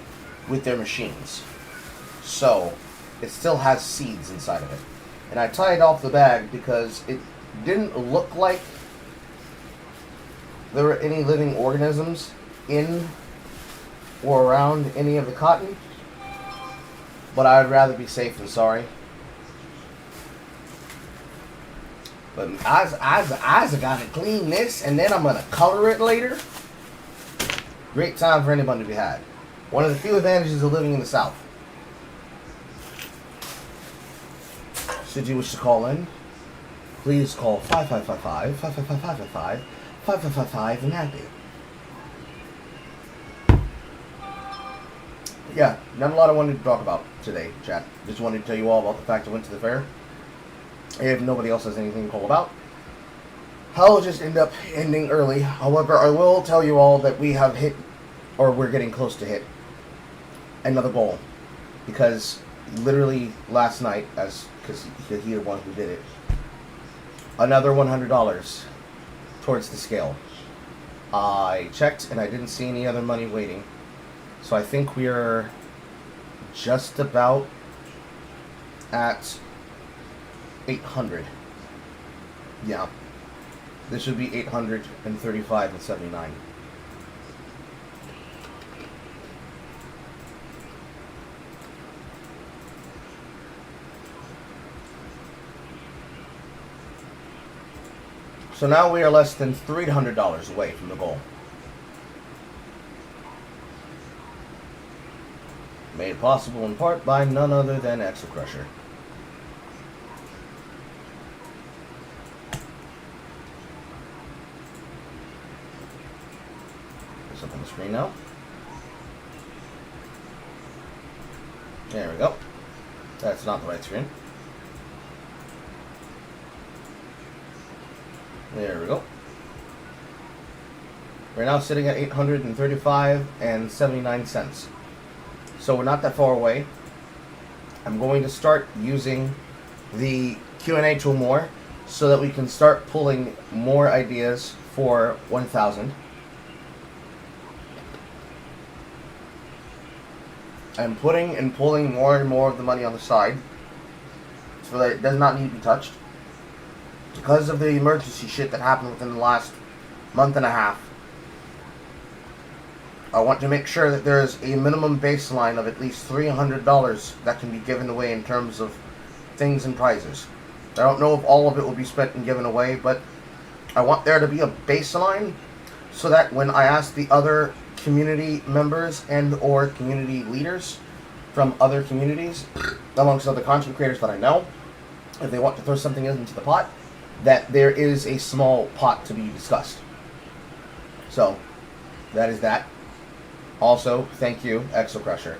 with their machines. So it still has seeds inside of it. And I tied off the bag because it didn't look like there were any living organisms in or around any of the cotton. But I would rather be safe than sorry. But I gotta clean this, and then I'm gonna color it later. Great time for anyone to be had. One of the few advantages of living in the South. Should you wish to call in, please call 5555-5555-5555 and happy. Yeah, not a lot I wanted to talk about today, chat. Just wanted to tell you all about the fact I went to the fair. If nobody else has anything to call about, I'll just end up ending early. However, I will tell you all that we have hit, or we're getting close to hit, another goal. Because literally last night, because he's the one who did it, another $100 towards the scale. I checked and I didn't see any other money waiting. So I think we're just about at 800. Yeah. This should be 835 and 79. So now we are less than $300 away from the goal. Made possible in part by none other than Axel Crusher. It's up on the screen now. There we go. That's not the right screen. There we go. We're now sitting at 835 and 79 cents. So we're not that far away. I'm going to start using the Q&A tool more so that we can start pulling more ideas for 1,000. I'm putting and pulling more and more of the money on the side so that it does not need to be touched. Because of the emergency shit that happened within the last month and a half, I want to make sure that there is a minimum baseline of at least $300 that can be given away in terms of things and prizes. I don't know if all of it will be spent and given away, but I want there to be a baseline so that when I ask the other community members and or community leaders from other communities, amongst other content creators that I know, if they want to throw something into the pot, that there is a small pot to be discussed. So, that is that. Also, thank you, Exo Crusher.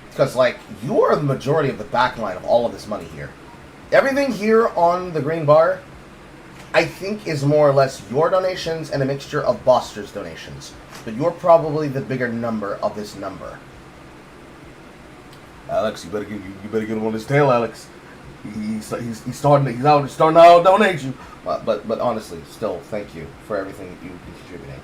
Because, like, you are the majority of the backline of all of this money here. Everything here on the green bar, I think, is more or less your donations and a mixture of Boster's donations. But you're probably the bigger number of this number. Alex, you better get him on his tail, Alex. He's starting to donate you. But honestly, still, thank you for everything that you've been contributing.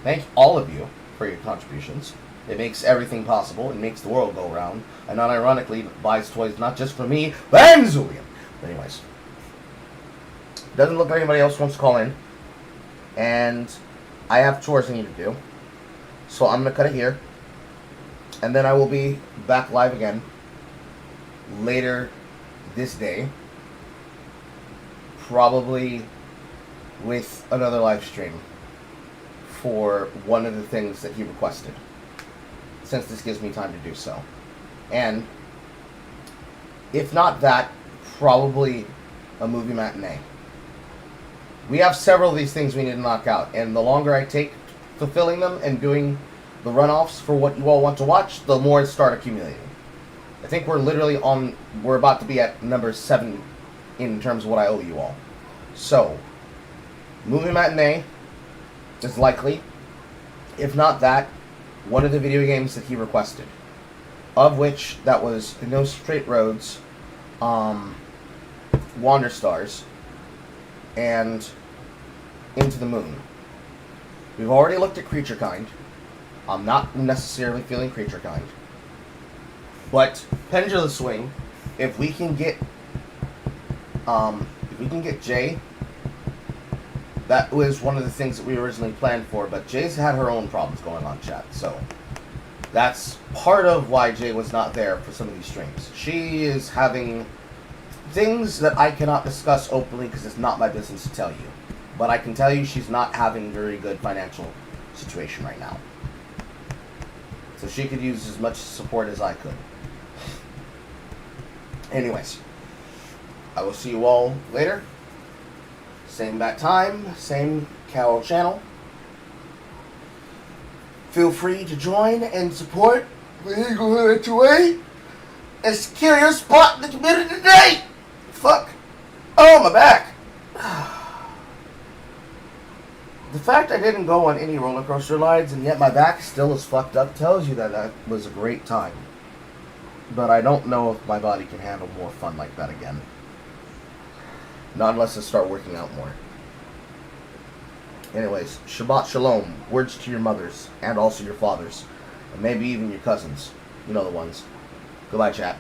Thank all of you for your contributions. It makes everything possible. It makes the world go round. And not ironically, buys toys not just for me, but and Zulian. But anyways. Doesn't look like anybody else wants to call in. And I have chores I need to do. So I'm going to cut it here. And then I will be back live again later this day. Probably with another live stream for one of the things that he requested, since this gives me time to do so. And if not that, probably a movie matinee. We have several of these things we need to knock out, and the longer I take fulfilling them and doing the runoffs for what you all want to watch, the more it start accumulating. I think we're about to be at number 7 in terms of what I owe you all. So, movie matinee is likely. If not that, one of the video games that he requested, of which that was No Straight Roads, Wander Stars, and Into the Moon. We've already looked at Creature Kind. I'm not necessarily feeling Creature Kind. But Pendulum Swing, if we can get Jay, that was one of the things that we originally planned for, but Jay's had her own problems going on, chat, so that's part of why Jay was not there for some of these streams. She is having things that I cannot discuss openly because it's not my business to tell you. But I can tell you she's not having a very good financial situation right now. So she could use as much support as I could. Anyways, I will see you all later. Same bat time, same Carol channel. Feel free to join and support. We ain't gonna let you wait and secure your spot in the community today. Fuck. Oh, my back. The fact I didn't go on any roller coaster rides and yet my back still is fucked up tells you that that was a great time. But I don't know if my body can handle more fun like that again. Not unless I start working out more. Anyways, Shabbat Shalom. Words to your mothers and also your fathers. And maybe even your cousins. You know the ones. Goodbye, chat.